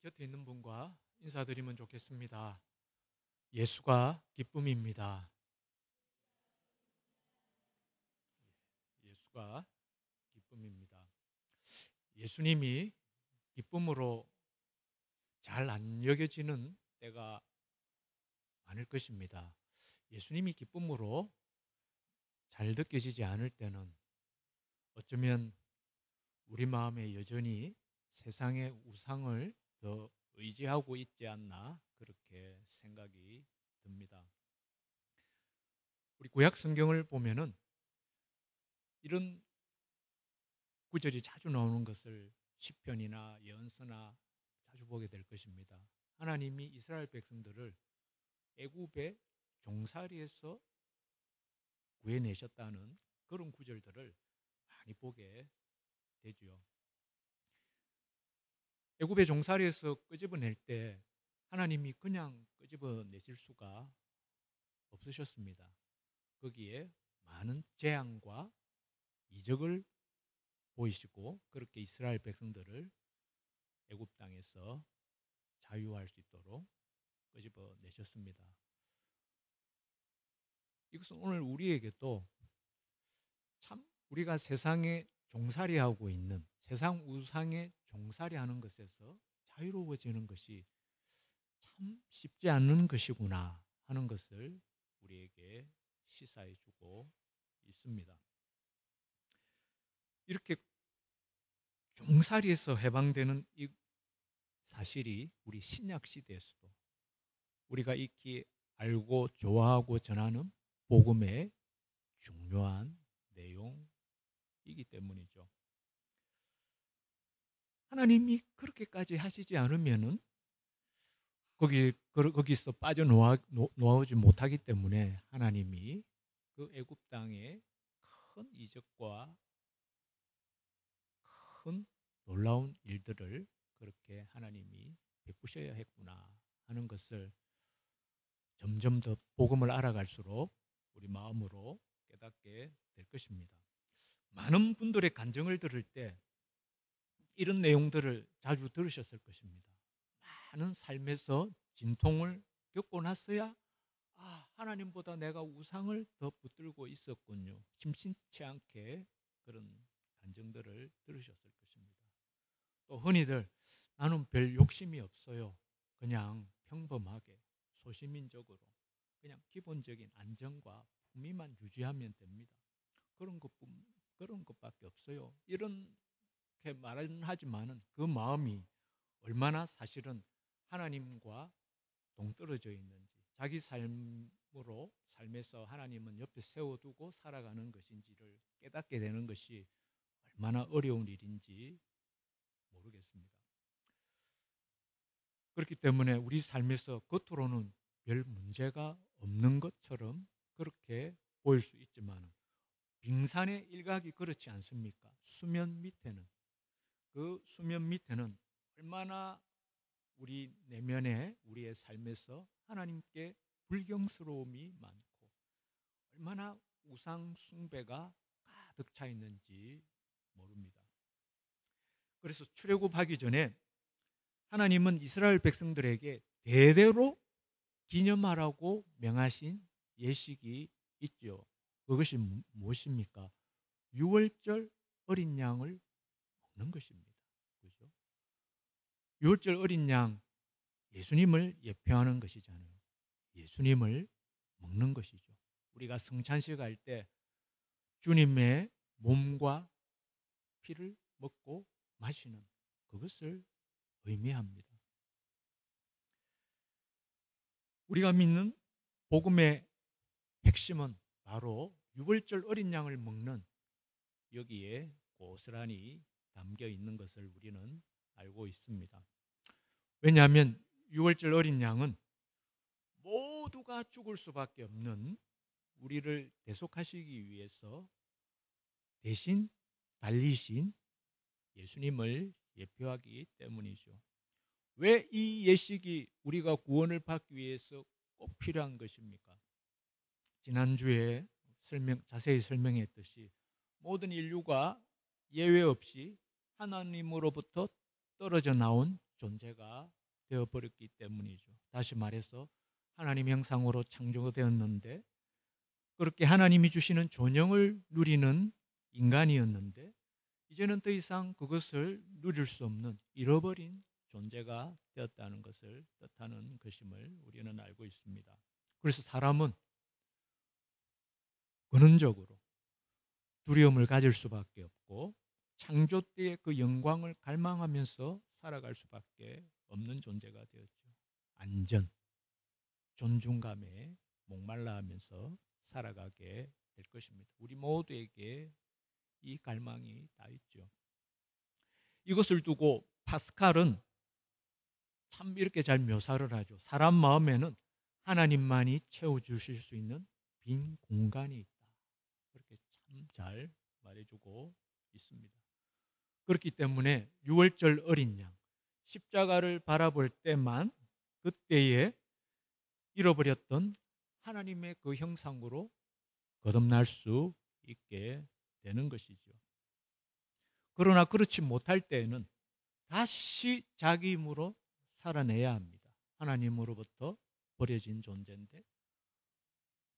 곁에 있는 분과 인사드리면 좋겠습니다. 예수가 기쁨입니다. 예수가 기쁨입니다. 예수님이 기쁨으로 잘 안 여겨지는 때가 많을 것입니다. 예수님이 기쁨으로 잘 느껴지지 않을 때는 어쩌면 우리 마음에 여전히 세상의 우상을 더 의지하고 있지 않나 그렇게 생각이 듭니다. 우리 구약 성경을 보면은 이런 구절이 자주 나오는 것을 시편이나 예언서나 자주 보게 될 것입니다. 하나님이 이스라엘 백성들을 애굽의 종살이에서 구해내셨다는 그런 구절들을 많이 보게 되죠. 애굽의 종살이에서 끄집어낼 때 하나님이 그냥 끄집어내실 수가 없으셨습니다. 거기에 많은 재앙과 이적을 보이시고 그렇게 이스라엘 백성들을 애굽 땅에서 자유할 수 있도록 끄집어내셨습니다. 이것은 오늘 우리에게도 참 우리가 세상에 종살이하고 있는 세상 우상에 종살이하는 것에서 자유로워지는 것이 참 쉽지 않은 것이구나 하는 것을 우리에게 시사해주고 있습니다. 이렇게 종살이에서 해방되는 이 사실이 우리 신약 시대에서도 우리가 익히 알고 좋아하고 전하는 복음의 중요한 내용이기 때문이죠. 하나님이 그렇게까지 하시지 않으면은 거기서 빠져나오지 못하기 때문에 하나님이 그 애굽 땅에 큰 이적과 큰 놀라운 일들을 그렇게 하나님이 베푸셔야 했구나 하는 것을 점점 더 복음을 알아갈수록 우리 마음으로 깨닫게 될 것입니다. 많은 분들의 간증을 들을 때 이런 내용들을 자주 들으셨을 것입니다. 많은 삶에서 진통을 겪고 나서야 하나님보다 내가 우상을 더 붙들고 있었군요. 심심치 않게 그런 간증들을 들으셨을 것입니다. 또 흔히들 나는 별 욕심이 없어요. 그냥 평범하게 소시민적으로 그냥 기본적인 안정과 품위만 유지하면 됩니다. 그런 것밖에 없어요. 이렇게 말은 하지만은 그 마음이 얼마나 사실은 하나님과 동떨어져 있는지, 자기 삶에서 하나님은 옆에 세워두고 살아가는 것인지를 깨닫게 되는 것이 얼마나 어려운 일인지 모르겠습니다. 그렇기 때문에 우리 삶에서 겉으로는 별 문제가 없는 것처럼 그렇게 보일 수 있지만 빙산의 일각이 그렇지 않습니까? 수면 밑에는 얼마나 우리 내면에 우리의 삶에서 하나님께 불경스러움이 많고 얼마나 우상 숭배가 가득 차 있는지 모릅니다. 그래서 출애굽하기 전에 하나님은 이스라엘 백성들에게 대대로 기념하라고 명하신 예식이 있죠. 그것이 무엇입니까? 유월절 어린 양을 먹는 것입니다. 그렇죠? 유월절 어린 양, 예수님을 예표하는 것이잖아요. 예수님을 먹는 것이죠. 우리가 성찬식 할 때 주님의 몸과 피를 먹고 마시는 그것을 의미합니다. 우리가 믿는 복음의 핵심은 바로 유월절 어린 양을 먹는 여기에 고스란히 담겨 있는 것을 우리는 알고 있습니다. 왜냐하면 유월절 어린 양은 모두가 죽을 수밖에 없는 우리를 대속하시기 위해서 대신 달리신 예수님을 예표하기 때문이죠. 왜 이 예식이 우리가 구원을 받기 위해서 꼭 필요한 것입니까? 지난주에 자세히 설명했듯이 모든 인류가 예외 없이 하나님으로부터 떨어져 나온 존재가 되어버렸기 때문이죠. 다시 말해서 하나님 형상으로 창조되었는데 그렇게 하나님이 주시는 존영을 누리는 인간이었는데 이제는 더 이상 그것을 누릴 수 없는 잃어버린 존재가 되었다는 것을 뜻하는 것임을 우리는 알고 있습니다. 그래서 사람은 근원적으로 두려움을 가질 수밖에 없고 창조 때의 그 영광을 갈망하면서 살아갈 수밖에 없는 존재가 되었죠. 안전, 존중감에 목말라 하면서 살아가게 될 것입니다. 우리 모두에게 이 갈망이 다 있죠. 이것을 두고 파스칼은 참 이렇게 잘 묘사를 하죠. 사람 마음에는 하나님만이 채워주실 수 있는 빈 공간이 있다. 그렇게 참 잘 말해주고 있습니다. 그렇기 때문에 유월절 어린 양, 십자가를 바라볼 때만 그때에 잃어버렸던 하나님의 그 형상으로 거듭날 수 있게 되는 것이죠. 그러나 그렇지 못할 때에는 다시 자기 힘으로 살아내야 합니다. 하나님으로부터 버려진 존재인데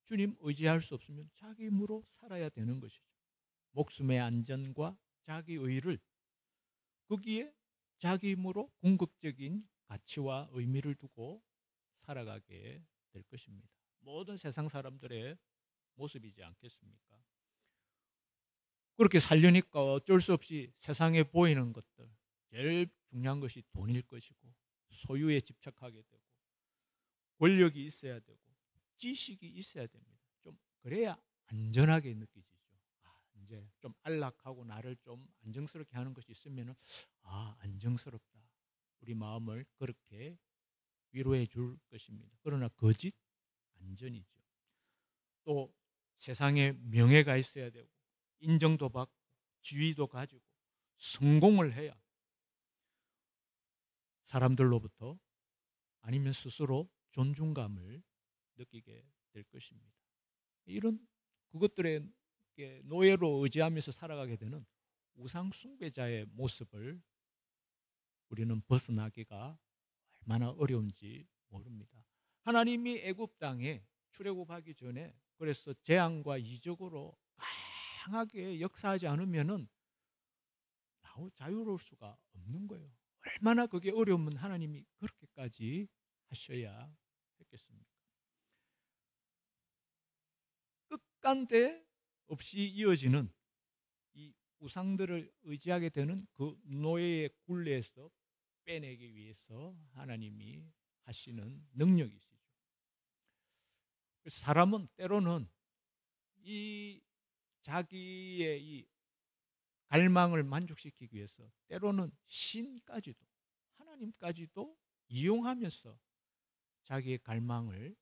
주님 의지할 수 없으면 자기 힘으로 살아야 되는 것이죠. 목숨의 안전과 자기 의를 거기에 자기 힘으로 궁극적인 가치와 의미를 두고 살아가게 될 것입니다. 모든 세상 사람들의 모습이지 않겠습니까? 그렇게 살려니까 어쩔 수 없이 세상에 보이는 것들, 제일 중요한 것이 돈일 것이고 소유에 집착하게 되고 권력이 있어야 되고 지식이 있어야 됩니다. 좀 그래야 안전하게 느껴지죠. 이제 좀 안락하고 나를 좀 안정스럽게 하는 것이 있으면 안정스럽다. 우리 마음을 그렇게 위로해 줄 것입니다. 그러나 거짓 안전이죠. 또 세상에 명예가 있어야 되고 인정도 받고 지위도 가지고 성공을 해야 사람들로부터 아니면 스스로 존중감을 느끼게 될 것입니다. 이런 그것들의 노예로 의지하면서 살아가게 되는 우상 숭배자의 모습을 우리는 벗어나기가 얼마나 어려운지 모릅니다. 하나님이 애굽 땅에 출애굽하기 전에 그래서 재앙과 이적으로 강하게 역사하지 않으면은 자유로울 수가 없는 거예요. 얼마나 그게 어려우면 하나님이 그렇게까지 하셔야 했겠습니까? 끝간데 없이 이어지는 이 우상들을 의지하게 되는 그 노예의 굴레에서 빼내기 위해서 하나님이 하시는 능력이시죠. 그래서 사람은 때로는 이 자기의 이 갈망을 만족시키기 위해서 때로는 신까지도 하나님까지도 이용하면서 자기의 갈망을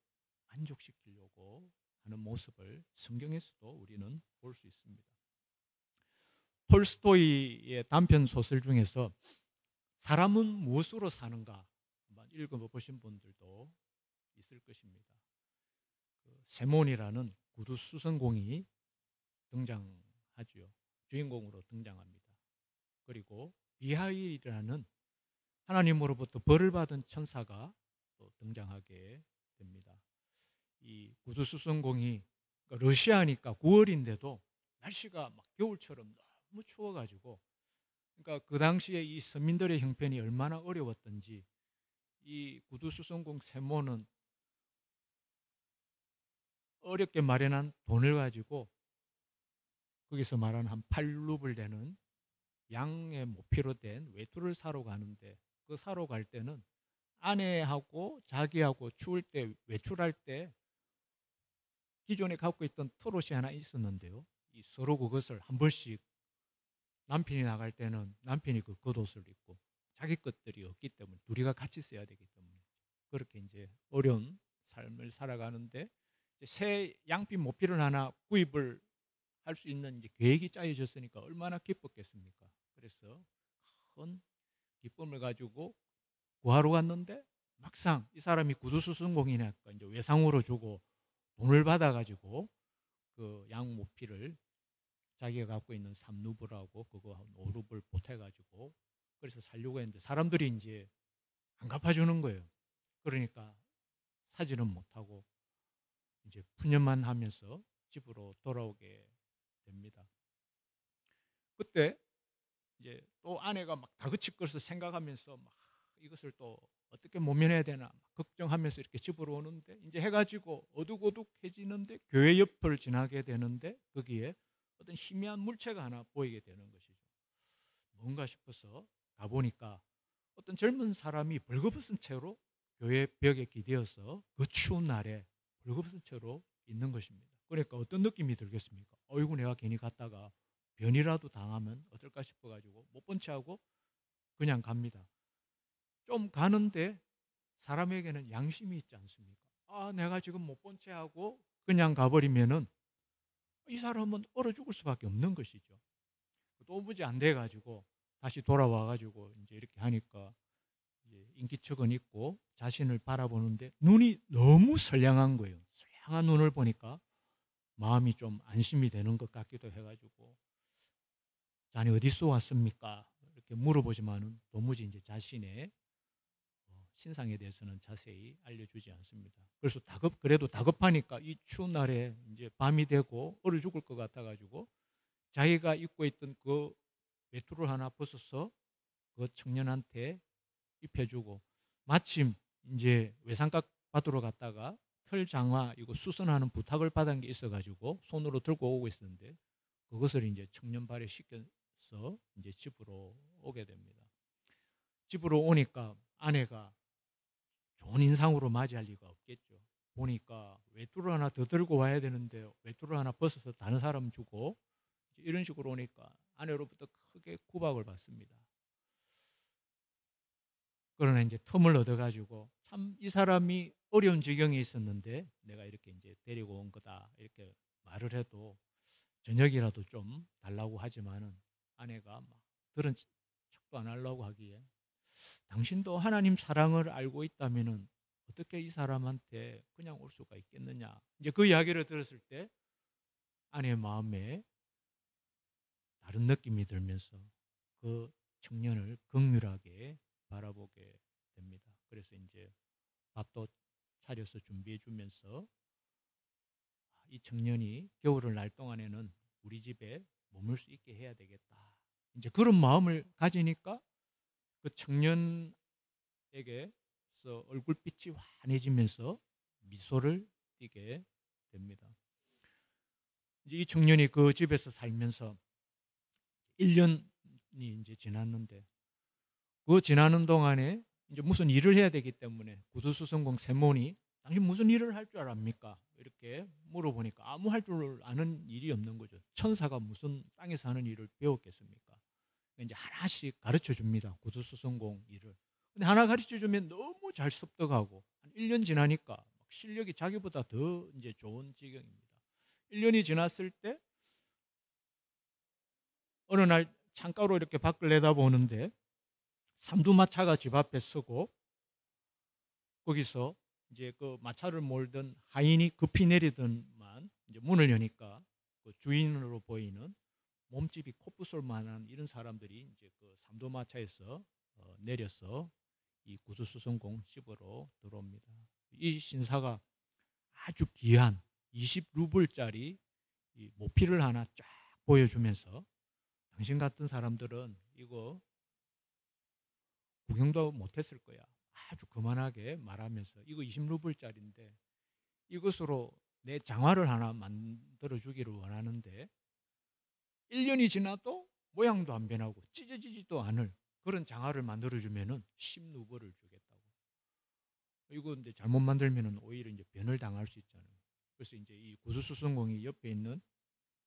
만족시키려고 하는 모습을 성경에서도 우리는 볼 수 있습니다. 톨스토이의 단편 소설 중에서 사람은 무엇으로 사는가 한번 읽어보신 분들도 있을 것입니다. 세몬이라는 구두수선공이 등장하죠. 주인공으로 등장합니다. 그리고 미하일이라는 하나님으로부터 벌을 받은 천사가 또 등장하게 됩니다. 이 구두수선공이 러시아니까 9월인데도 날씨가 막 겨울처럼 너무 추워가지고 그러니까 그 당시에 이 서민들의 형편이 얼마나 어려웠던지 이 구두수선공 세모는 어렵게 마련한 돈을 가지고 거기서 말하는 한 8루블 되는 양의 모피로 된 외투를 사러 가는데 그 사러 갈 때는 아내하고 자기하고 추울 때 외출할 때 기존에 갖고 있던 트롯이 하나 있었는데요. 이 서로 그것을 한 번씩 남편이 나갈 때는 남편이 그 겉옷을 입고 자기 것들이 없기 때문에 둘이가 같이 써야 되기 때문에 그렇게 이제 어려운 삶을 살아가는데 새 양핀 모피를 하나 구입을 할 수 있는 이제 계획이 짜여졌으니까 얼마나 기뻤겠습니까? 그래서 큰 기쁨을 가지고 구하러 갔는데 막상 이 사람이 구두수선공이니까 이제 외상으로 주고 돈을 받아가지고 그 양 모피를 자기가 갖고 있는 3루블하고 그거 한 5루블 보태가지고 그래서 살려고 했는데 사람들이 이제 안 갚아주는 거예요. 그러니까 사지는 못하고 이제 푸념만 하면서 집으로 돌아오게 됩니다. 그때 이제 또 아내가 막 다그칠 것을 생각하면서 막 이것을 또 어떻게 모면해야 되나 막 걱정하면서 이렇게 집으로 오는데 이제 해가 지고 어둑어둑해지는데 교회 옆을 지나게 되는데 거기에 어떤 희미한 물체가 하나 보이게 되는 것이죠. 뭔가 싶어서 가보니까 어떤 젊은 사람이 벌거벗은 채로 교회 벽에 기대어서 그 추운 날에 벌거벗은 채로 있는 것입니다. 그러니까 어떤 느낌이 들겠습니까? 어이구, 내가 괜히 갔다가 변이라도 당하면 어떨까 싶어가지고 못 본 채하고 그냥 갑니다. 좀 가는데 사람에게는 양심이 있지 않습니까? 아, 내가 지금 못 본 채하고 그냥 가버리면은 이 사람은 얼어 죽을 수밖에 없는 것이죠. 도무지 안 돼가지고 다시 돌아와가지고 이제 이렇게 하니까 이제 인기척은 있고 자신을 바라보는데 눈이 너무 선량한 거예요. 선량한 눈을 보니까 마음이 좀 안심이 되는 것 같기도 해가지고, 자네 어디서 왔습니까? 이렇게 물어보지만은 도무지 이제 자신의 신상에 대해서는 자세히 알려주지 않습니다. 그래서 그래도 다급하니까 이 추운 날에 이제 밤이 되고 얼어 죽을 것 같아가지고 자기가 입고 있던 그 외투를 하나 벗어서 그 청년한테 입혀주고, 마침 이제 외상값 받으러 갔다가 털 장화 이거 수선하는 부탁을 받은 게 있어가지고 손으로 들고 오고 있었는데 그것을 이제 청년 발에 씻겨서 이제 집으로 오게 됩니다. 집으로 오니까 아내가 좋은 인상으로 맞이할 리가 없겠죠. 보니까 외투를 하나 더 들고 와야 되는데 외투를 하나 벗어서 다른 사람 주고 이런 식으로 오니까 아내로부터 크게 구박을 받습니다. 그러나 이제 틈을 얻어가지고 참 이 사람이 어려운 지경에 있었는데 내가 이렇게 이제 데리고 온 거다 이렇게 말을 해도 저녁이라도 좀 달라고 하지만은 아내가 막 들은 척도 안 하려고 하기에, 당신도 하나님 사랑을 알고 있다면은 어떻게 이 사람한테 그냥 올 수가 있겠느냐. 이제 그 이야기를 들었을 때 아내의 마음에 다른 느낌이 들면서 그 청년을 긍휼하게 바라보게 됩니다. 그래서 이제 밥도 차려서 준비해 주면서 이 청년이 겨울을 날 동안에는 우리 집에 머물 수 있게 해야 되겠다. 이제 그런 마음을 가지니까 그 청년에게서 얼굴빛이 환해지면서 미소를 띠게 됩니다. 이제 이 청년이 그 집에서 살면서 1년이 이제 지났는데 그 지나는 동안에 이제 무슨 일을 해야 되기 때문에 구두수성공 세몬이 당신 무슨 일을 할 줄 압니까? 이렇게 물어보니까 아무 할 줄 아는 일이 없는 거죠. 천사가 무슨 땅에서 하는 일을 배웠겠습니까? 이제 하나씩 가르쳐 줍니다. 구두수성공 일을. 근데 하나 가르쳐 주면 너무 잘 습득하고 한 1년 지나니까 실력이 자기보다 더 이제 좋은 지경입니다. 1년이 지났을 때 어느 날 창가로 이렇게 밖을 내다보는데 삼두마차가 집 앞에 서고 거기서 이제 그 마차를 몰던 하인이 급히 내리더만 이제 문을 여니까 그 주인으로 보이는 몸집이 코뿔소를 만한 이런 사람들이 이제 그 삼두마차에서 내려서 이 구두수성공 집으로 들어옵니다. 이 신사가 아주 귀한 20루블짜리 이 모피를 하나 쫙 보여주면서 당신 같은 사람들은 이거 구경도 못했을 거야. 아주 거만하게 말하면서 이거 20루블짜리인데 이것으로 내 장화를 하나 만들어 주기를 원하는데 1년이 지나도 모양도 안 변하고 찢어지지도 않을 그런 장화를 만들어 주면은 10루블을 주겠다고. 이거 근데 잘못 만들면은 오히려 이제 변을 당할 수 있잖아요. 그래서 이제 이 구두수성공이 옆에 있는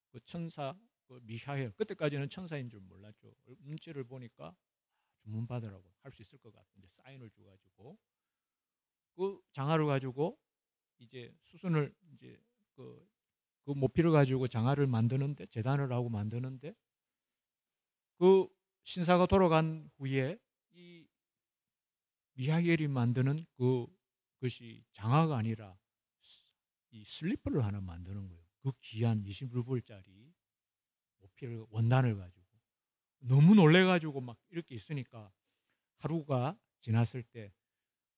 그 천사 그 미하엘, 그때까지는 천사인 줄 몰랐죠. 눈치를 보니까 주문 받으라고 할 수 있을 것 같은데 사인을 줘가지고 그 장화를 가지고 이제 수순을 이제 그 모피를 가지고 장화를 만드는데 재단을 하고 만드는데 그 신사가 돌아간 후에 이 미하엘이 만드는 그것이 장화가 아니라 이 슬리퍼를 하나 만드는 거예요. 그 귀한 20루블짜리 모피를 원단을 가지고 너무 놀래가지고 막 이렇게 있으니까 하루가 지났을 때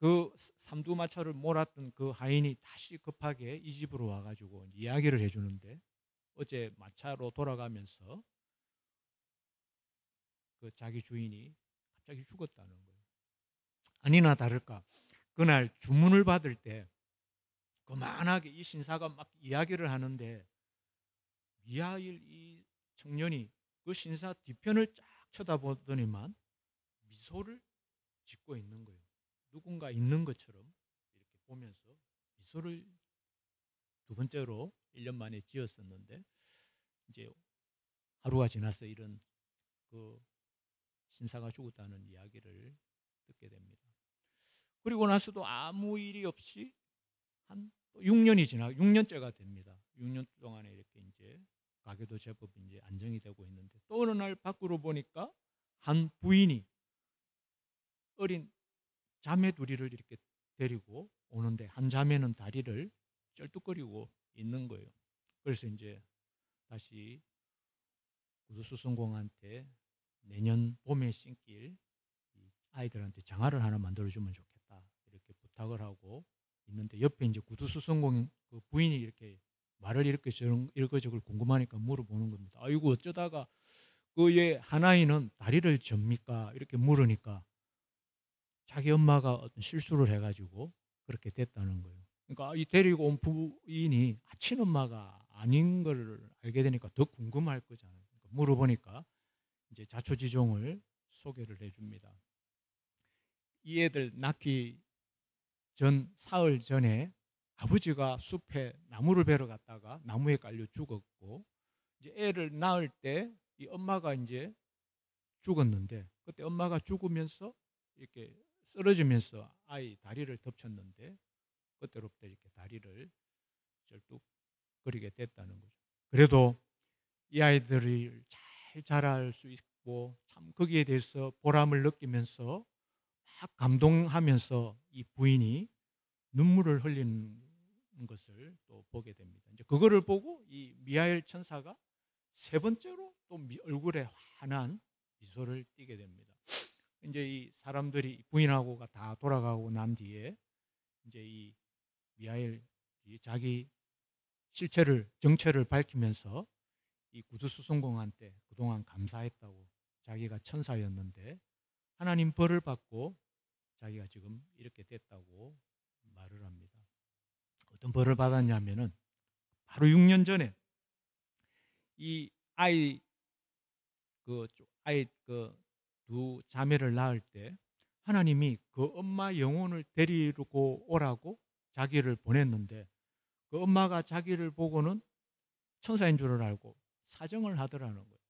그 삼두마차를 몰았던 그 하인이 다시 급하게 이 집으로 와가지고 이야기를 해주는데, 어제 마차로 돌아가면서 그 자기 주인이 갑자기 죽었다는 거예요. 아니나 다를까 그날 주문을 받을 때 그만하게 이 신사가 막 이야기를 하는데, 미하일 이 청년이 그 신사 뒤편을 쫙 쳐다보더니만 미소를 짓고 있는 거예요. 누군가 있는 것처럼 이렇게 보면서 미소를 두 번째로 1년 만에 지었었는데, 이제 하루가 지나서 이런 그 신사가 죽었다는 이야기를 듣게 됩니다. 그리고 나서도 아무 일이 없이 한 6년이 지나 6년째가 됩니다. 6년 동안에 이렇게 이제 가게도 제법 이제 안정이 되고 있는데, 또 어느 날 밖으로 보니까 한 부인이 어린 자매 둘이를 이렇게 데리고 오는데, 한 자매는 다리를 쩔뚝거리고 있는 거예요. 그래서 이제 다시 구두수성공한테 내년 봄에 신길 아이들한테 장화를 하나 만들어주면 좋겠다 이렇게 부탁을 하고 있는데, 옆에 이제 구두수성공 그 부인이 이렇게 말을 이렇게 이것저것 궁금하니까 물어보는 겁니다. 아이고 어쩌다가 그의 하나이는 다리를 접니까? 이렇게 물으니까 자기 엄마가 어떤 실수를 해가지고 그렇게 됐다는 거예요. 그러니까 이 데리고 온 부인이 친엄마가 아닌 걸 알게 되니까 더 궁금할 거잖아요. 그러니까 물어보니까 이제 자초지종을 소개를 해줍니다. 이 애들 낳기 전 사흘 전에 아버지가 숲에 나무를 베러 갔다가 나무에 깔려 죽었고, 이제 애를 낳을 때 이 엄마가 이제 죽었는데, 그때 엄마가 죽으면서 이렇게 쓰러지면서 아이 다리를 덮쳤는데, 그때로부터 이렇게 다리를 쩔뚝거리게 됐다는 거죠. 그래도 이 아이들을 잘 자랄 수 있고 참 거기에 대해서 보람을 느끼면서 막 감동하면서 이 부인이 눈물을 흘리는 것을 또 보게 됩니다. 이제 그거를 보고 이 미하엘 천사가 세 번째로 또 얼굴에 환한 미소를 띠게 됩니다. 이제 이 사람들이 부인하고가 다 돌아가고 난 뒤에 이제 이 미하엘이 자기 정체를 밝히면서 이 구두수성공한테 그동안 감사했다고, 자기가 천사였는데 하나님 벌을 받고 자기가 지금 이렇게 됐다고 말을 합니다. 어떤 벌을 받았냐면은 바로 6년 전에 이 아이 두 자매를 낳을 때 하나님이 그 엄마 영혼을 데리고 오라고 자기를 보냈는데, 그 엄마가 자기를 보고는 천사인 줄을 알고 사정을 하더라는 거예요.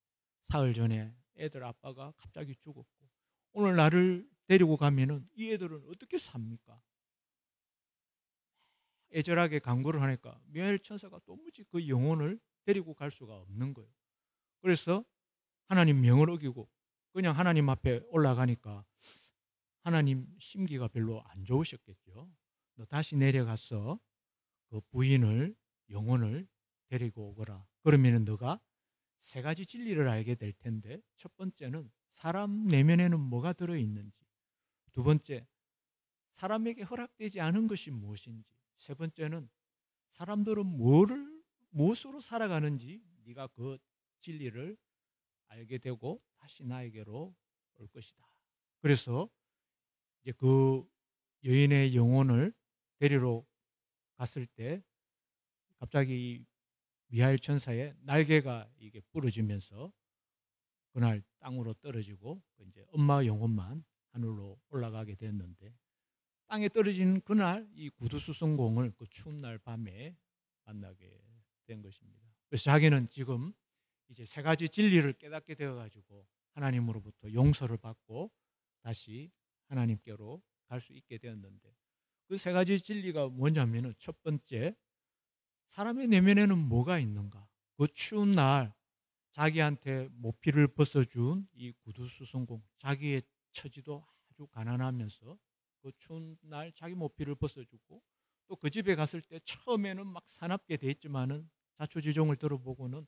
사흘 전에 애들 아빠가 갑자기 죽었고 오늘 나를 데리고 가면은 이 애들은 어떻게 삽니까? 애절하게 간구를 하니까 미하엘 천사가 도무지 그 영혼을 데리고 갈 수가 없는 거예요. 그래서 하나님 명을 어기고 그냥 하나님 앞에 올라가니까 하나님 심기가 별로 안 좋으셨겠죠. 너 다시 내려가서 그 부인을 영혼을 데리고 오거라. 그러면은 너가 세 가지 진리를 알게 될 텐데, 첫 번째는 사람 내면에는 뭐가 들어있는지, 두 번째 사람에게 허락되지 않은 것이 무엇인지, 세 번째는 사람들은 무엇으로 살아가는지 네가 그 진리를 알게 되고 다시 나에게로 올 것이다. 그래서 이제 그 여인의 영혼을 데리러 갔을 때 갑자기 미하엘 천사의 날개가 이게 부러지면서 그날 땅으로 떨어지고 이제 엄마 영혼만 하늘로 올라가게 됐는데, 땅에 떨어진 그날 이 구두수성공을 그 추운 날 밤에 만나게 된 것입니다. 그래서 자기는 지금 이제 세 가지 진리를 깨닫게 되어가지고 하나님으로부터 용서를 받고 다시 하나님께로 갈 수 있게 되었는데, 그 세 가지 진리가 뭐냐면은, 첫 번째, 사람의 내면에는 뭐가 있는가? 그 추운 날 자기한테 모피를 벗어준 이 구두수성공, 자기의 처지도 아주 가난하면서 그 추운 날 자기 모피를 벗어주고, 또 그 집에 갔을 때 처음에는 막 사납게 돼 있지만은 자초지종을 들어보고는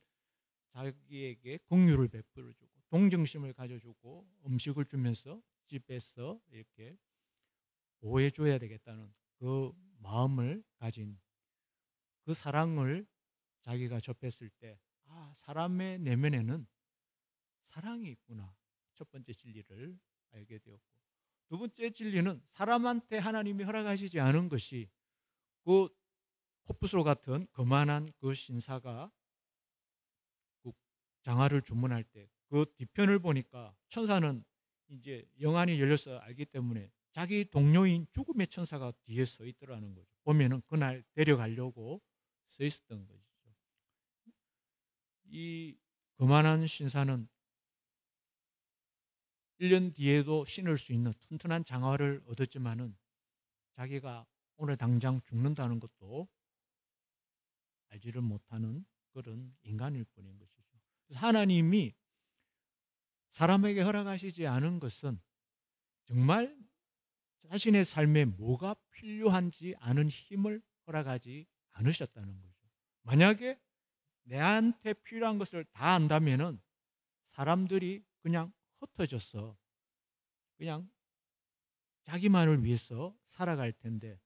자기에게 긍휼을 베풀어주고 동정심을 가져주고 음식을 주면서 집에서 이렇게 보호해줘야 되겠다는 그 마음을 가진 그 사랑을 자기가 접했을 때, 아, 사람의 내면에는 사랑이 있구나. 첫 번째 진리를 알게 되었고, 두 번째 진리는 사람한테 하나님이 허락하시지 않은 것이 그 코프소 같은 거만한 그 신사가 그 장화를 주문할 때 그 뒤편을 보니까 천사는 이제 영안이 열려서 알기 때문에 자기 동료인 죽음의 천사가 뒤에 서 있더라는 거죠. 보면은 그날 데려가려고 서 있었던 거죠. 이 거만한 신사는 1년 뒤에도 신을 수 있는 튼튼한 장화를 얻었지만은 자기가 오늘 당장 죽는다는 것도 알지를 못하는 그런 인간일 뿐인 것이죠. 그래서 하나님이 사람에게 허락하시지 않은 것은 정말 자신의 삶에 뭐가 필요한지 아는 힘을 허락하지 않으셨다는 거죠. 만약에 내한테 필요한 것을 다 안다면은 사람들이 그냥 흩어져서 그냥 자기만을 위해서 살아갈 텐데,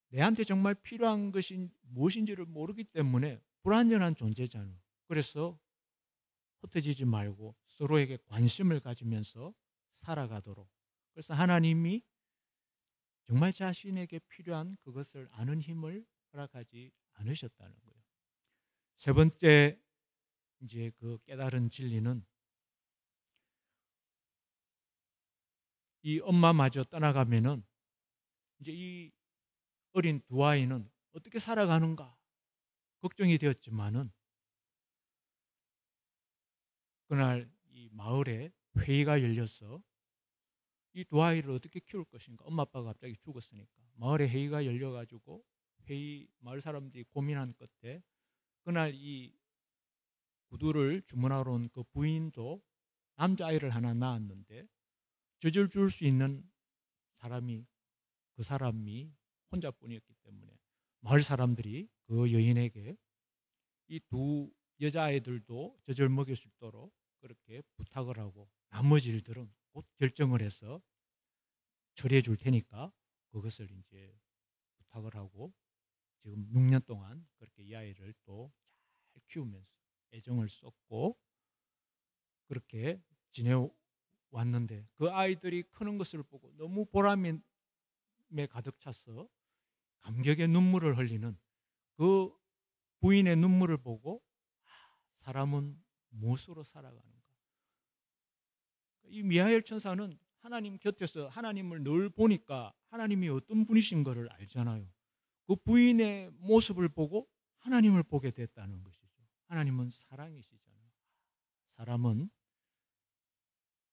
내한테 정말 필요한 것이 무엇인지를 모르기 때문에 불완전한 존재잖아요. 그래서 흩어지지 말고 서로에게 관심을 가지면서 살아가도록. 그래서 하나님이 정말 자신에게 필요한 그것을 아는 힘을 허락하지 않으셨다는 거예요. 세 번째 이제 그 깨달은 진리는 이 엄마마저 떠나가면은 이제 이 어린 두 아이는 어떻게 살아가는가 걱정이 되었지만은 그날 이 마을에 회의가 열려서 이 두 아이를 어떻게 키울 것인가. 엄마 아빠가 갑자기 죽었으니까 마을에 회의가 열려가지고 마을 사람들이 고민한 끝에 그날 이 구두를 주문하러 온 그 부인도 남자아이를 하나 낳았는데 젖을 줄 수 있는 사람이 그 사람이 혼자뿐이었기 때문에 마을 사람들이 그 여인에게 이 두 여자아이들도 젖을 먹일 수 있도록 그렇게 부탁을 하고 나머지 일들은 곧 결정을 해서 처리해 줄 테니까 그것을 이제 부탁을 하고 지금 6년 동안 그렇게 이 아이를 또 잘 키우면서 애정을 쏟고 그렇게 지내왔는데 그 아이들이 크는 것을 보고 너무 보람에 가득 차서 감격의 눈물을 흘리는 그 부인의 눈물을 보고 사람은 무엇으로 살아가는가. 이 미하엘 천사는 하나님 곁에서 하나님을 늘 보니까 하나님이 어떤 분이신 것을 알잖아요. 그 부인의 모습을 보고 하나님을 보게 됐다는 것이죠. 하나님은 사랑이시잖아요. 사람은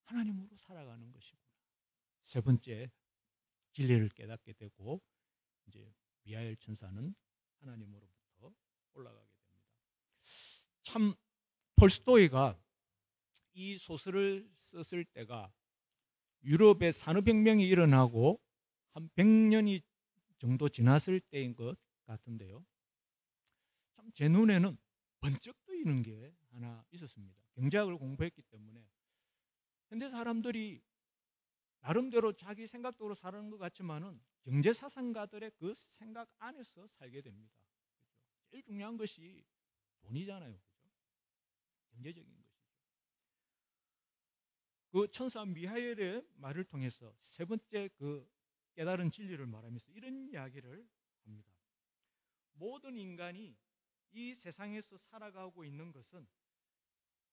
하나님으로 살아가는 것이구나. 세 번째 진리를 깨닫게 되고 이제 미하엘 천사는 하나님으로부터 올라가게 됩니다. 참 톨스토이가 이 소설을 썼을 때가 유럽의 산업혁명이 일어나고 한 100년이 정도 지났을 때인 것 같은데요. 참 제 눈에는 번쩍 뜨이는 게 하나 있었습니다. 경제학을 공부했기 때문에 현대 사람들이 나름대로 자기 생각대로 사는 것 같지만은 경제사상가들의 그 생각 안에서 살게 됩니다. 그렇죠? 제일 중요한 것이 돈이잖아요. 그렇죠? 경제적인 것이죠. 그 천사 미하엘의 말을 통해서 세 번째 그 깨달은 진리를 말하면서 이런 이야기를 합니다. 모든 인간이 이 세상에서 살아가고 있는 것은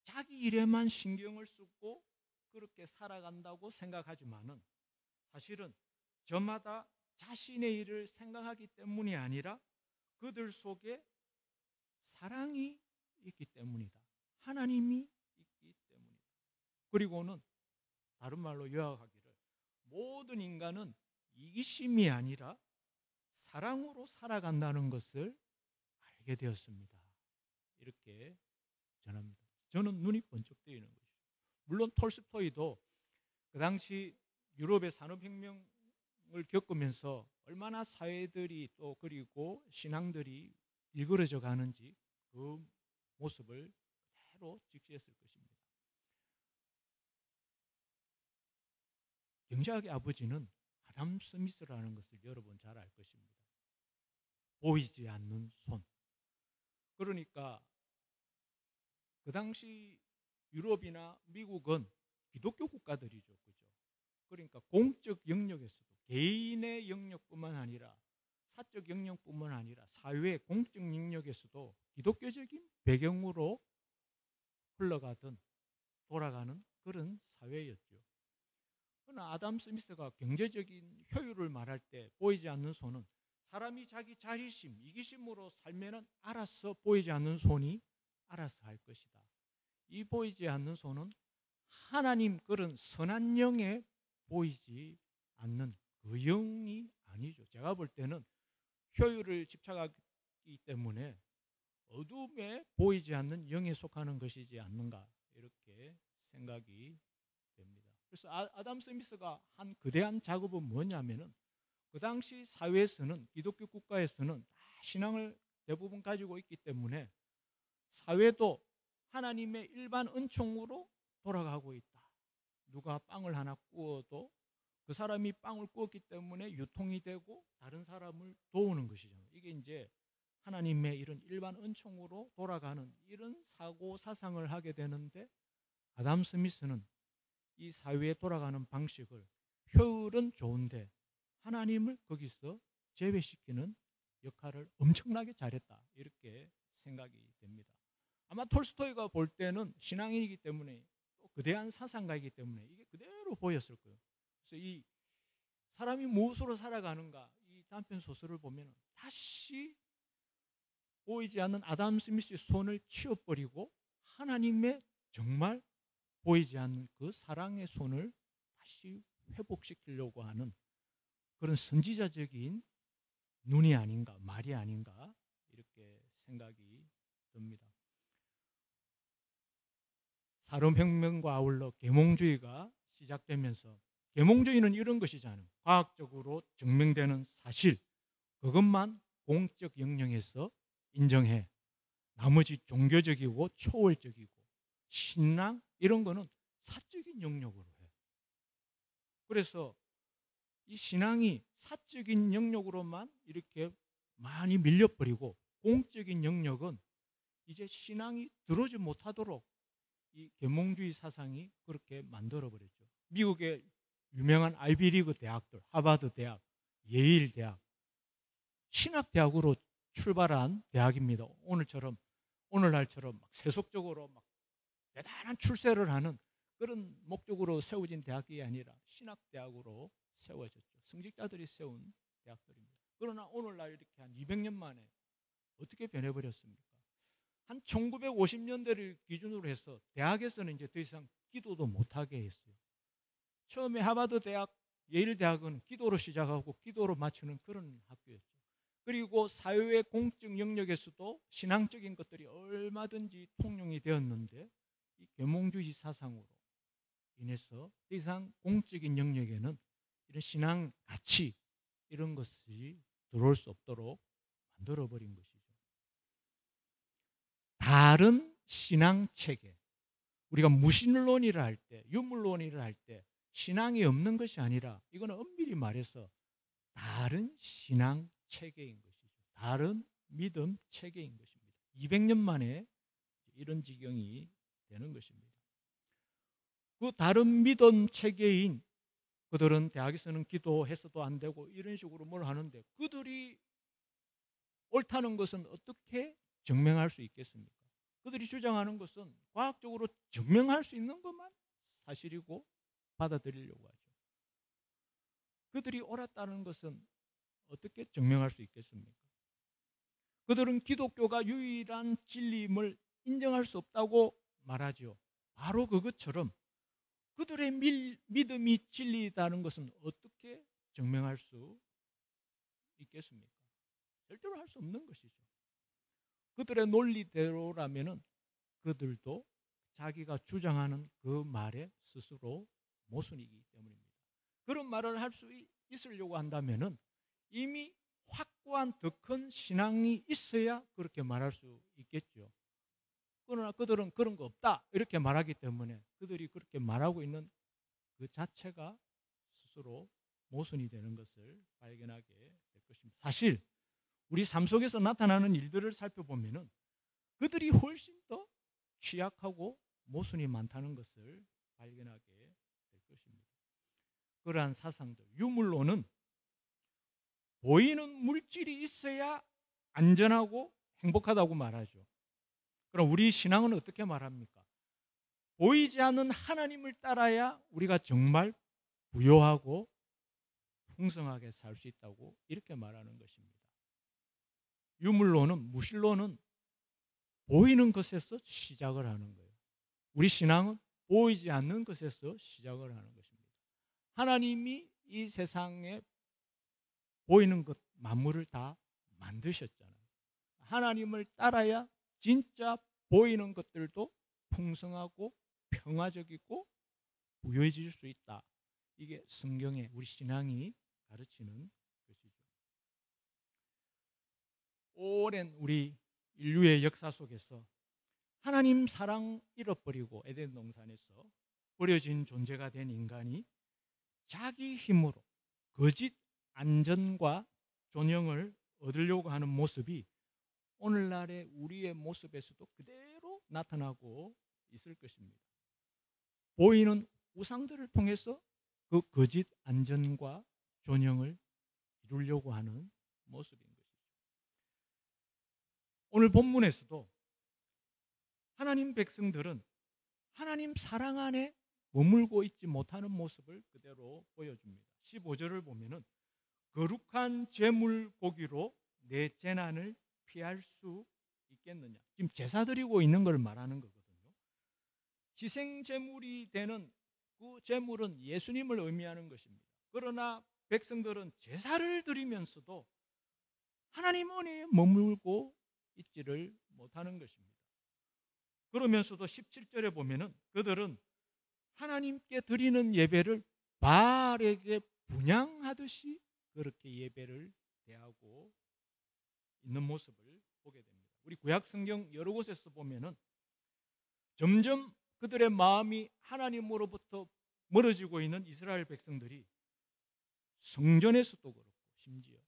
자기 일에만 신경을 쓰고 그렇게 살아간다고 생각하지만은 사실은 저마다 자신의 일을 생각하기 때문이 아니라 그들 속에 사랑이 있기 때문이다. 하나님이 있기 때문이다. 그리고는 다른 말로 요약하기를 모든 인간은 이기심이 아니라 사랑으로 살아간다는 것을 알게 되었습니다. 이렇게 전합니다. 저는 눈이 번쩍 뜨이는 것이죠. 물론 톨스토이도 그 당시 유럽의 산업혁명을 겪으면서 얼마나 사회들이 또 그리고 신앙들이 일그러져 가는지 그 모습을 그대로 직시했을 것입니다. 경제학의 아버지는 아담 스미스라는 것을 여러분 잘 알 것입니다. 보이지 않는 손. 그러니까 그 당시 유럽이나 미국은 기독교 국가들이죠. 그죠? 그러니까 공적 영역에서도 개인의 영역뿐만 아니라 사적 영역뿐만 아니라 사회 공적 영역에서도 기독교적인 배경으로 흘러가던 돌아가는 그런 사회였죠. 그러나 아담 스미스가 경제적인 효율을 말할 때 보이지 않는 손은 사람이 자기 자립심, 이기심으로 살면은 알아서 보이지 않는 손이 알아서 할 것이다. 이 보이지 않는 손은 하나님 그런 선한 영에 보이지 않는 그 영이 아니죠. 제가 볼 때는 효율을 집착하기 때문에 어둠에 보이지 않는 영에 속하는 것이지 않는가 이렇게 생각이 됩니다. 그래서 아담 스미스가 한 거대한 작업은 뭐냐면은 그 당시 사회에서는 기독교 국가에서는 다 신앙을 대부분 가지고 있기 때문에 사회도 하나님의 일반 은총으로 돌아가고 있다. 누가 빵을 하나 구워도 그 사람이 빵을 구웠기 때문에 유통이 되고 다른 사람을 도우는 것이잖아요. 이게 이제 하나님의 이런 일반 은총으로 돌아가는 이런 사고 사상을 하게 되는데 아담 스미스는 이 사회에 돌아가는 방식을 효율은 좋은데 하나님을 거기서 제외시키는 역할을 엄청나게 잘했다. 이렇게 생각이 됩니다. 아마 톨스토이가 볼 때는 신앙인이기 때문에 또 거대한 사상가이기 때문에 이게 그대로 보였을 거예요. 그래서 이 사람이 무엇으로 살아가는가 이 단편 소설을 보면 다시 보이지 않는 아담 스미스의 손을 치워버리고 하나님의 정말 보이지 않는 그 사랑의 손을 다시 회복시키려고 하는 그런 선지자적인 눈이 아닌가 말이 아닌가 이렇게 생각이 듭니다. 산업혁명과 아울러 계몽주의가 시작되면서 계몽주의는 이런 것이잖아요. 과학적으로 증명되는 사실 그것만 공적 영역에서 인정해. 나머지 종교적이고 초월적이고 신앙 이런 거는 사적인 영역으로 해. 그래서 이 신앙이 사적인 영역으로만 이렇게 많이 밀려버리고 공적인 영역은 이제 신앙이 들어오지 못하도록 이 계몽주의 사상이 그렇게 만들어버렸죠. 미국의 유명한 아이비리그 대학들, 하버드 대학, 예일 대학, 신학대학으로 출발한 대학입니다. 오늘날처럼 막 세속적으로 막 대단한 출세를 하는 그런 목적으로 세워진 대학이 아니라 신학대학으로 세워졌죠. 성직자들이 세운 대학들입니다. 그러나 오늘날 이렇게 한 200년 만에 어떻게 변해버렸습니까? 한 1950년대를 기준으로 해서 대학에서는 이제 더 이상 기도도 못하게 했어요. 처음에 하버드 대학, 예일 대학은 기도로 시작하고 기도로 마치는 그런 학교였죠. 그리고 사회의 공적 영역에서도 신앙적인 것들이 얼마든지 통용이 되었는데 이 계몽주의 사상으로 인해서 더 이상 공적인 영역에는 이런 신앙 가치 이런 것이 들어올 수 없도록 만들어버린 것이죠. 다른 신앙 체계, 우리가 무신론이라 할 때, 유물론이라 할 때 신앙이 없는 것이 아니라 이거는 엄밀히 말해서 다른 신앙 체계인 것이죠. 다른 믿음 체계인 것입니다. 200년 만에 이런 지경이 되는 것입니다. 그 다른 믿음 체계인 그들은 대학에서는 기도해서도 안 되고 이런 식으로 뭘 하는데 그들이 옳다는 것은 어떻게 증명할 수 있겠습니까? 그들이 주장하는 것은 과학적으로 증명할 수 있는 것만 사실이고 받아들이려고 하죠. 그들이 옳았다는 것은 어떻게 증명할 수 있겠습니까? 그들은 기독교가 유일한 진리임을 인정할 수 없다고 말하죠. 바로 그것처럼 그들의 믿음이 진리다는 것은 어떻게 증명할 수 있겠습니까? 절대로 할 수 없는 것이죠. 그들의 논리대로라면은 그들도 자기가 주장하는 그 말에 스스로 모순이기 때문입니다. 그런 말을 할 수 있으려고 한다면은 이미 확고한 더 큰 신앙이 있어야 그렇게 말할 수 있겠죠. 그러나 그들은 그런 거 없다 이렇게 말하기 때문에 그들이 그렇게 말하고 있는 그 자체가 스스로 모순이 되는 것을 발견하게 될 것입니다. 사실 우리 삶 속에서 나타나는 일들을 살펴보면은 그들이 훨씬 더 취약하고 모순이 많다는 것을 발견하게 될 것입니다. 그러한 사상들, 유물론은 보이는 물질이 있어야 안전하고 행복하다고 말하죠. 그럼 우리 신앙은 어떻게 말합니까? 보이지 않는 하나님을 따라야 우리가 정말 부요하고 풍성하게 살 수 있다고 이렇게 말하는 것입니다. 유물론은, 무신론은 보이는 것에서 시작을 하는 거예요. 우리 신앙은 보이지 않는 것에서 시작을 하는 것입니다. 하나님이 이 세상에 보이는 것 만물을 다 만드셨잖아요. 하나님을 따라야 진짜 보이는 것들도 풍성하고 평화적이고 부유해질 수 있다. 이게 성경에 우리 신앙이 가르치는 것이죠. 오랜 우리 인류의 역사 속에서 하나님 사랑 잃어버리고 에덴 동산에서 버려진 존재가 된 인간이 자기 힘으로 거짓 안전과 존영을 얻으려고 하는 모습이 오늘날의 우리의 모습에서도 그대로 나타나고 있을 것입니다. 보이는 우상들을 통해서 그 거짓 안전과 존영을 이루려고 하는 모습인 것이죠. 오늘 본문에서도 하나님 백성들은 하나님 사랑 안에 머물고 있지 못하는 모습을 그대로 보여줍니다. 15절을 보면은 거룩한 제물 고기로 내 재난을 피할 수 있겠느냐. 지금 제사 드리고 있는 걸 말하는 거거든요. 희생 제물이 되는 그 제물은 예수님을 의미하는 것입니다. 그러나 백성들은 제사를 드리면서도 하나님 은혜에 머물고 있지를 못하는 것입니다. 그러면서도 17절에 보면은 그들은 하나님께 드리는 예배를 바알에게 분향하듯이 그렇게 예배를 대하고 있는 모습을 보게 됩니다. 우리 구약 성경 여러 곳에서 보면은 점점 그들의 마음이 하나님으로부터 멀어지고 있는 이스라엘 백성들이 성전에서도 그렇고 심지어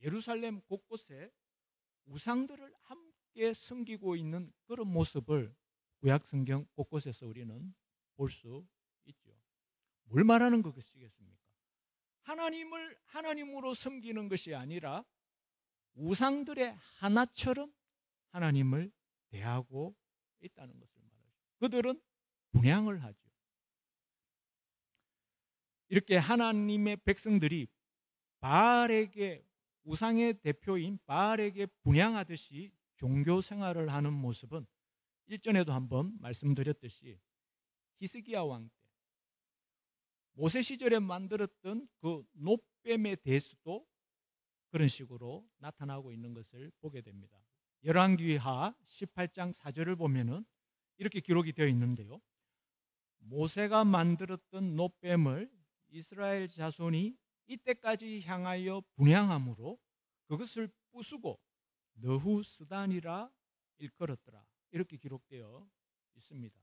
예루살렘 곳곳에 우상들을 함께 섬기고 있는 그런 모습을 구약 성경 곳곳에서 우리는 볼 수 있죠. 뭘 말하는 것이겠습니까? 하나님을 하나님으로 섬기는 것이 아니라 우상들의 하나처럼 하나님을 대하고 있다는 것을 말하죠. 그들은 분향을 하죠. 이렇게 하나님의 백성들이 바알에게, 우상의 대표인 바알에게 분향하듯이 종교 생활을 하는 모습은 일전에도 한번 말씀드렸듯이 히스기야 왕 때 모세 시절에 만들었던 그 놋뱀에 대해서도 그런 식으로 나타나고 있는 것을 보게 됩니다. 열왕기하 18장 4절을 보면은 이렇게 기록이 되어 있는데요. 모세가 만들었던 놋뱀을 이스라엘 자손이 이때까지 향하여 분향함으로 그것을 부수고 너후스단이라 일컬었더라. 이렇게 기록되어 있습니다.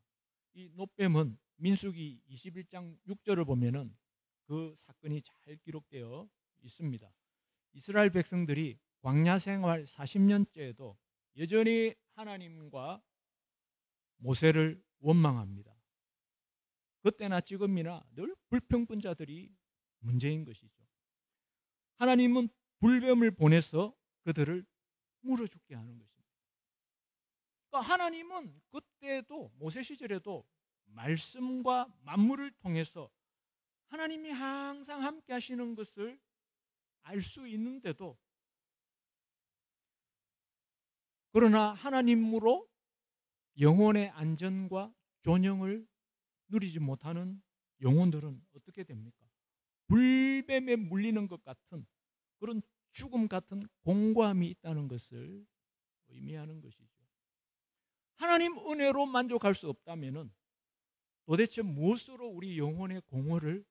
이 놋뱀은 민수기 21장 6절을 보면은 그 사건이 잘 기록되어 있습니다. 이스라엘 백성들이 광야 생활 40년째에도 여전히 하나님과 모세를 원망합니다. 그때나 지금이나 늘 불평분자들이 문제인 것이죠. 하나님은 불뱀을 보내서 그들을 물어 죽게 하는 것입니다. 그러니까 하나님은 그때도 모세 시절에도 말씀과 만물을 통해서 하나님이 항상 함께 하시는 것을 알 수 있는데도 그러나 하나님으로 영혼의 안전과 존영을 누리지 못하는 영혼들은 어떻게 됩니까? 불뱀에 물리는 것 같은 그런 죽음 같은 공고함이 있다는 것을 의미하는 것이죠. 하나님 은혜로 만족할 수 없다면은 도대체 무엇으로 우리 영혼의 공허를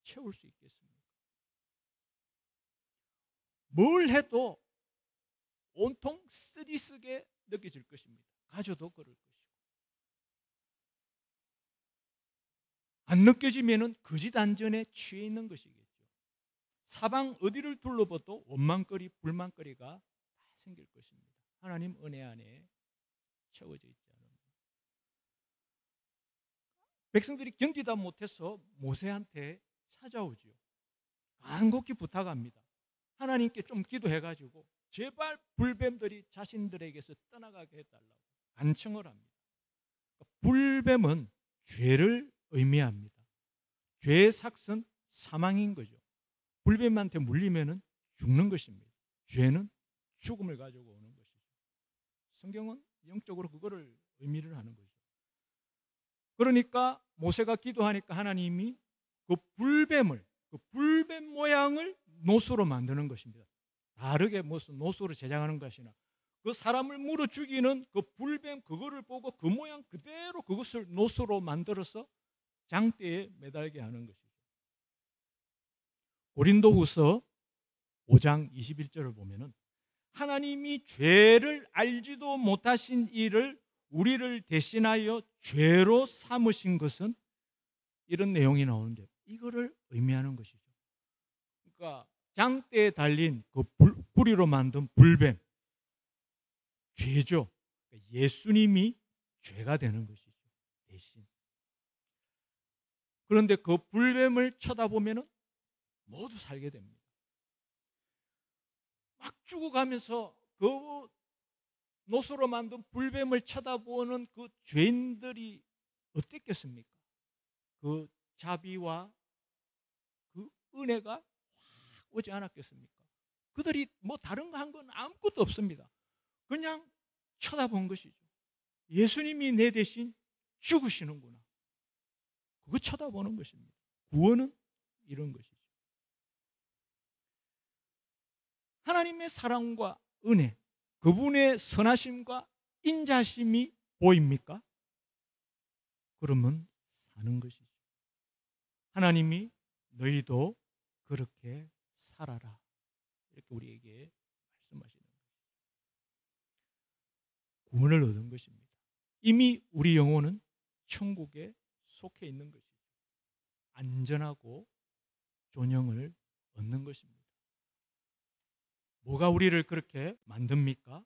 채울 수 있겠습니까? 뭘 해도 온통 쓰디쓰게 느껴질 것입니다. 가져도 그럴 것이고 안 느껴지면은 거짓 안전에 취해 있는 것이겠죠. 사방 어디를 둘러봐도 원망거리, 불만거리가 다 생길 것입니다. 하나님 은혜 안에 채워져 있지 않습니다. 백성들이 견디다 못해서 모세한테 찾아오죠. 간곡히 부탁합니다. 하나님께 좀 기도해가지고 제발 불뱀들이 자신들에게서 떠나가게 해달라고 간청을 합니다. 불뱀은 죄를 의미합니다. 죄의 삭은 사망인 거죠. 불뱀한테 물리면 죽는 것입니다. 죄는 죽음을 가지고 오는 것이죠. 성경은 영적으로 그거를 의미를 하는 거죠. 그러니까 모세가 기도하니까 하나님이 그 불뱀 모양을 노수로 만드는 것입니다. 다르게 무슨 노수로 제작하는 것이나 그 사람을 물어 죽이는 그 불뱀 그거를 보고 그 모양 그대로 그것을 노수로 만들어서 장대에 매달게 하는 것이죠. 고린도후서 5장 21절을 보면은 하나님이 죄를 알지도 못하신 이를 우리를 대신하여 죄로 삼으신 것은 이런 내용이 나오는데 이거를 의미하는 것이죠. 그러니까 장대에 달린 그 뿌리로 만든 불뱀 죄죠. 예수님이 죄가 되는 것이죠. 대신. 그런데 그 불뱀을 쳐다보면 모두 살게 됩니다. 막 죽어가면서 그 노수로 만든 불뱀을 쳐다보는 그 죄인들이 어땠겠습니까? 그 자비와 그 은혜가 확 오지 않았겠습니까? 그들이 뭐 다른 거 한 건 아무것도 없습니다. 그냥 쳐다본 것이죠. 예수님이 내 대신 죽으시는구나. 그거 쳐다보는 것입니다. 구원은 이런 것이죠. 하나님의 사랑과 은혜, 그분의 선하심과 인자심이 보입니까? 그러면 사는 것이죠. 하나님이 너희도 그렇게 살아라. 이렇게 우리에게 말씀하시는 거예요. 구원을 얻은 것입니다. 이미 우리 영혼은 천국에 속해 있는 것이죠. 안전하고 존영을 얻는 것입니다. 뭐가 우리를 그렇게 만듭니까?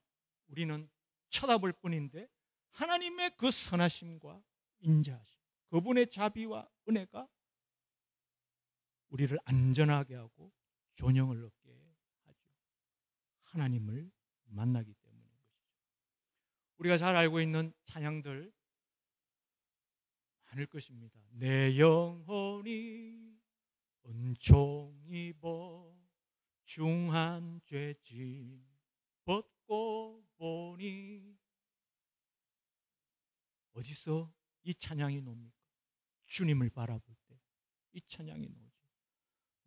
우리는 쳐다볼 뿐인데 하나님의 그 선하심과 인자하심, 그분의 자비와 은혜가 우리를 안전하게 하고 존영을 얻게 하죠. 하나님을 만나기 때문인 것이죠. 우리가 잘 알고 있는 찬양들 많을 것입니다. 내 영혼이 은총 입어 중한 죄짐 벗고 보니 어디서 이 찬양이 나옵니까? 주님을 바라볼 때 이 찬양이 나오죠.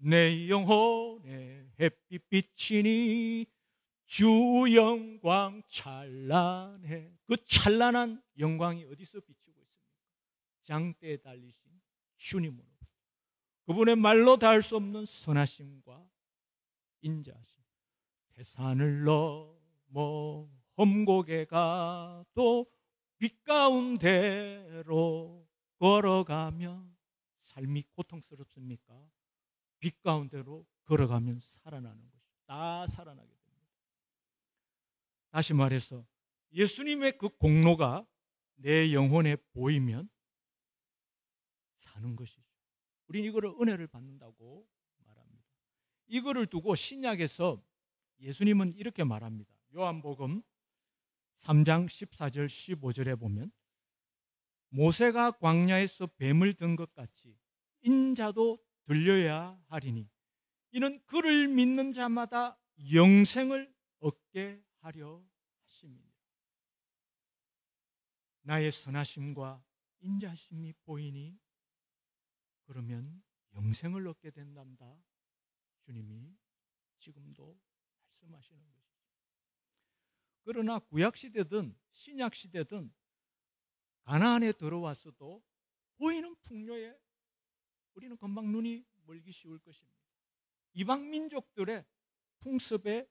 내 영혼에 햇빛 비치니 주 영광 찬란해. 그 찬란한 영광이 어디서 비치고 있습니까? 장대에 달리신 주님으로 그분의 말로 닿을 수 없는 선하심과 인자하심. 태산을 넘어 험곡에 가도 빛 가운데로 걸어가면 삶이 고통스럽습니까? 빛 가운데로 걸어가면 살아나는 것이 다 살아나게 됩니다. 다시 말해서 예수님의 그 공로가 내 영혼에 보이면 사는 것이죠. 우리는 이거를 은혜를 받는다고 말합니다. 이거를 두고 신약에서 예수님은 이렇게 말합니다. 요한복음 3장 14절 15절에 보면 모세가 광야에서 뱀을 든 것 같이 인자도 들려야 하리니 이는 그를 믿는 자마다 영생을 얻게 하려 하심이니라. 나의 선하심과 인자심이 보이니 그러면 영생을 얻게 된단다. 주님이 지금도 말씀하시는 것이죠. 그러나 구약시대든 신약시대든 가나안에 들어왔어도 보이는 풍요에 우리는 금방 눈이 멀기 쉬울 것입니다. 이방 민족들의 풍습에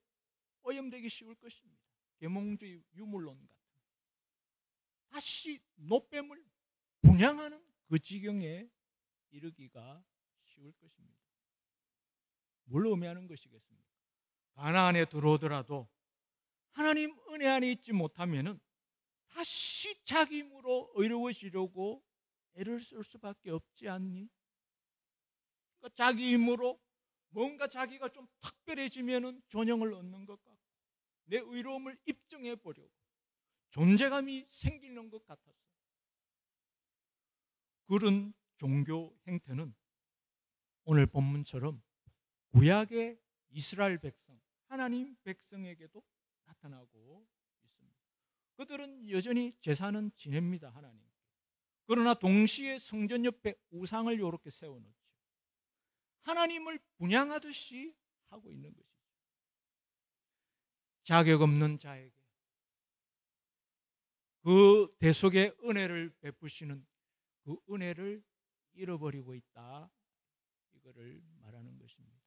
오염되기 쉬울 것입니다. 계몽주의 유물론 같은 다시 노뱀을 분양하는 그 지경에 이르기가 쉬울 것입니다. 뭘 의미하는 것이겠습니까? 가나안에 들어오더라도 하나님 은혜 안에 있지 못하면은 다시 자기 힘으로 의로워지려고 애를 쓸 수밖에 없지 않니? 그러니까 자기 힘으로 뭔가 자기가 좀 특별해지면은 존영을 얻는 것 같고 내 의로움을 입증해 보려고 존재감이 생기는 것 같았어요. 그런 종교 행태는 오늘 본문처럼 구약의 이스라엘 백성, 하나님 백성에게도 나타나고 있습니다. 그들은 여전히 제사는 지냅니다, 하나님. 그러나 동시에 성전 옆에 우상을 이렇게 세워놓죠. 하나님을 분양하듯이 하고 있는 것이죠. 자격 없는 자에게 그 대속의 은혜를 베푸시는 그 은혜를 잃어버리고 있다, 이거를 말하는 것입니다.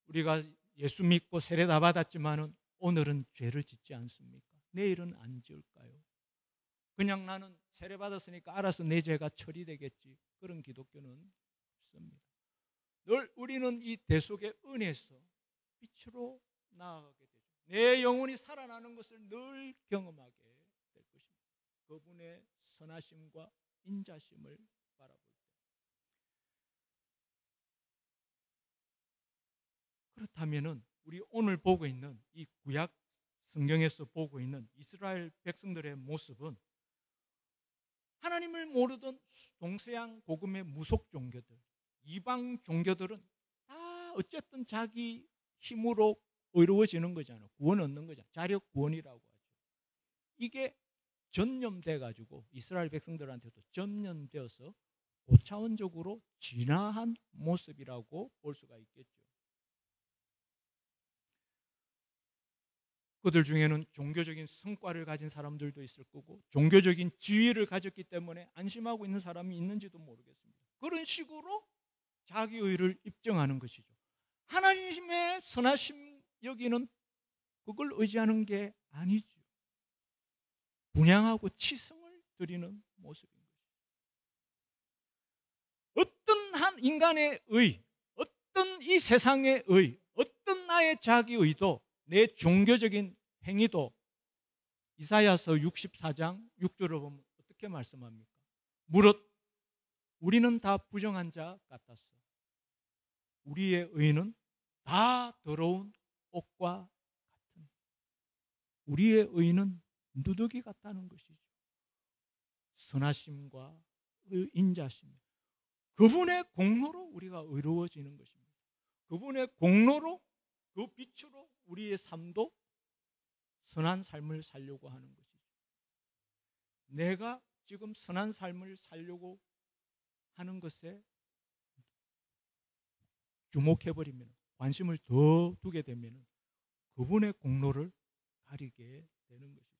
우리가 예수 믿고 세례 다 받았지만은 오늘은 죄를 짓지 않습니까? 내일은 안 지을까요? 그냥 나는 세례 받았으니까 알아서 내 죄가 처리되겠지, 그런 기독교는 없습니다. 늘 우리는 이 대속의 은혜에서 빛으로 나아가게 되죠. 내 영혼이 살아나는 것을 늘 경험하게 될 것입니다. 그분의 선하심과 인자심을 바라볼 때. 그렇다면은 우리 오늘 보고 있는 이 구약 성경에서 보고 있는 이스라엘 백성들의 모습은 하나님을 모르던 동서양 복음의 무속 종교들, 이방 종교들은 다 어쨌든 자기 힘으로 의로워지는 거잖아요. 구원 얻는 거잖아요. 자력 구원이라고 하죠. 이게 전염돼 가지고 이스라엘 백성들한테도 전염되어서 고차원적으로 진화한 모습이라고 볼 수가 있겠죠. 그들 중에는 종교적인 성과를 가진 사람들도 있을 거고 종교적인 지위를 가졌기 때문에 안심하고 있는 사람이 있는지도 모르겠습니다. 그런 식으로 자기 의를 입증하는 것이죠. 하나님의 선하심 여기는 그걸 의지하는 게 아니죠. 분양하고 치성을 드리는 모습인 것이죠. 어떤 한 인간의 의, 어떤 이 세상의 의, 어떤 나의 자기 의도, 내 종교적인 행위도 이사야서 64장 6절을 보면 어떻게 말씀합니까? 무릇 우리는 다 부정한 자 같았어. 우리의 의는 다 더러운 옷과 같은, 우리의 의는 누더기 같다는 것이죠. 선하심과 인자심, 그분의 공로로 우리가 의로워지는 것입니다. 그분의 공로로, 그 빛으로 우리의 삶도 선한 삶을 살려고 하는 것이죠. 내가 지금 선한 삶을 살려고 하는 것에 주목해버리면, 관심을 더 두게 되면 그분의 공로를 가리게 되는 것이죠.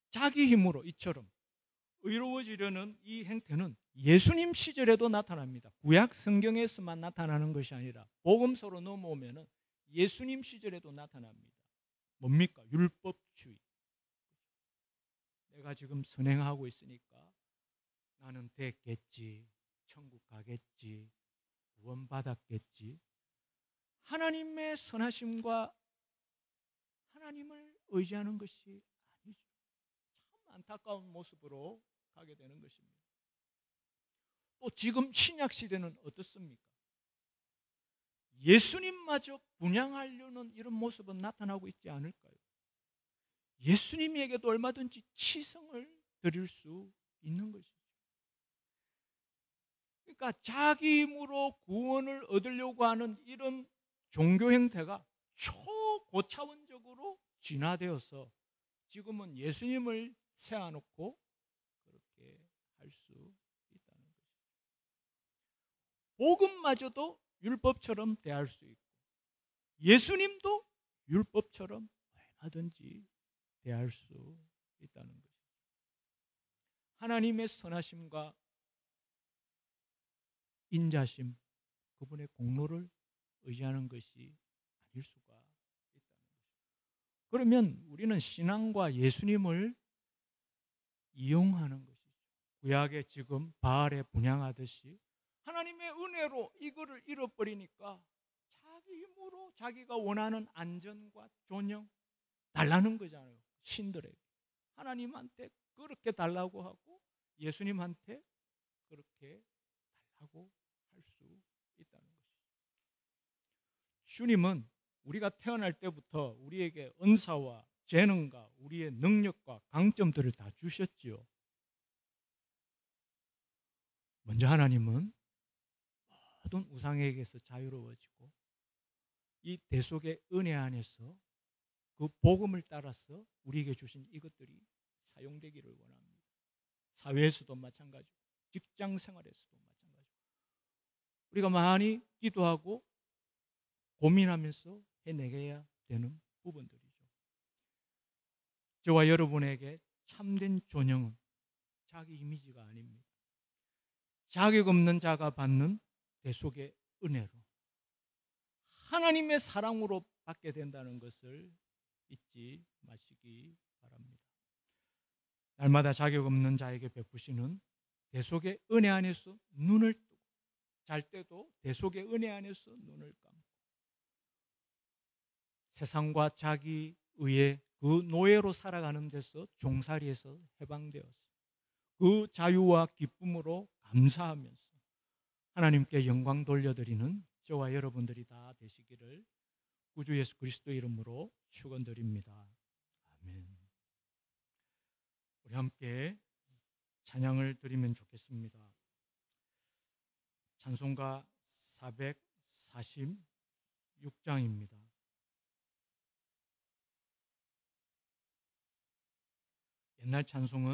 자기 힘으로 이처럼 의로워지려는 이 행태는 예수님 시절에도 나타납니다. 구약 성경에서만 나타나는 것이 아니라 복음서로 넘어오면 예수님 시절에도 나타납니다. 뭡니까? 율법주의. 내가 지금 선행하고 있으니까 나는 됐겠지, 천국 가겠지, 구원 받았겠지. 하나님의 선하심과 하나님을 의지하는 것이 아니죠. 참 안타까운 모습으로 가게 되는 것입니다. 또 지금 신약 시대는 어떻습니까? 예수님마저 분양하려는 이런 모습은 나타나고 있지 않을까요? 예수님에게도 얼마든지 치성을 드릴 수 있는 것이죠. 그러니까 자기 힘으로 구원을 얻으려고 하는 이런 종교 행태가 초고차원적으로 진화되어서 지금은 예수님을 세워놓고 그렇게 할 수 있다는 것이죠. 복음마저도 율법처럼 대할 수 있고 예수님도 율법처럼 얼마든지 대할 수 있다는 것이죠. 하나님의 선하심과 인자심, 그분의 공로를 의지하는 것이 아닐 수가 있다는 것이죠. 그러면 우리는 신앙과 예수님을 이용하는 것이죠. 구약에 지금 바알에 분향하듯이 하나님의 은혜로 이거를 잃어버리니까 자기 힘으로 자기가 원하는 안전과 존영 달라는 거잖아요. 신들에게 하나님한테 그렇게 달라고 하고 예수님한테 그렇게 달라고 할 수 있다는 것이죠. 주님은 우리가 태어날 때부터 우리에게 은사와 재능과 우리의 능력과 강점들을 다 주셨지요. 먼저 하나님은 모든 우상에게서 자유로워지고 이 대속의 은혜 안에서 그 복음을 따라서 우리에게 주신 이것들이 사용되기를 원합니다. 사회에서도 마찬가지고 직장 생활에서도 마찬가지고 우리가 많이 기도하고 고민하면서 해내야 되는 부분들이죠. 저와 여러분에게 참된 존영은 자기 이미지가 아닙니다. 자격 없는 자가 받는 대속의 은혜로 하나님의 사랑으로 받게 된다는 것을 잊지 마시기 바랍니다. 날마다 자격 없는 자에게 베푸시는 대속의 은혜 안에서 눈을 뜨고 잘 때도 대속의 은혜 안에서 눈을 감고 세상과 자기 의의 그 노예로 살아가는 데서 종살이에서 해방되어서 그 자유와 기쁨으로 감사하면서 하나님께 영광 돌려드리는 저와 여러분들이 다 되시기를 구주 예수 그리스도 이름으로 축원드립니다. 아멘. 우리 함께 찬양을 드리면 좋겠습니다. 찬송가 446장입니다. 옛날 찬송은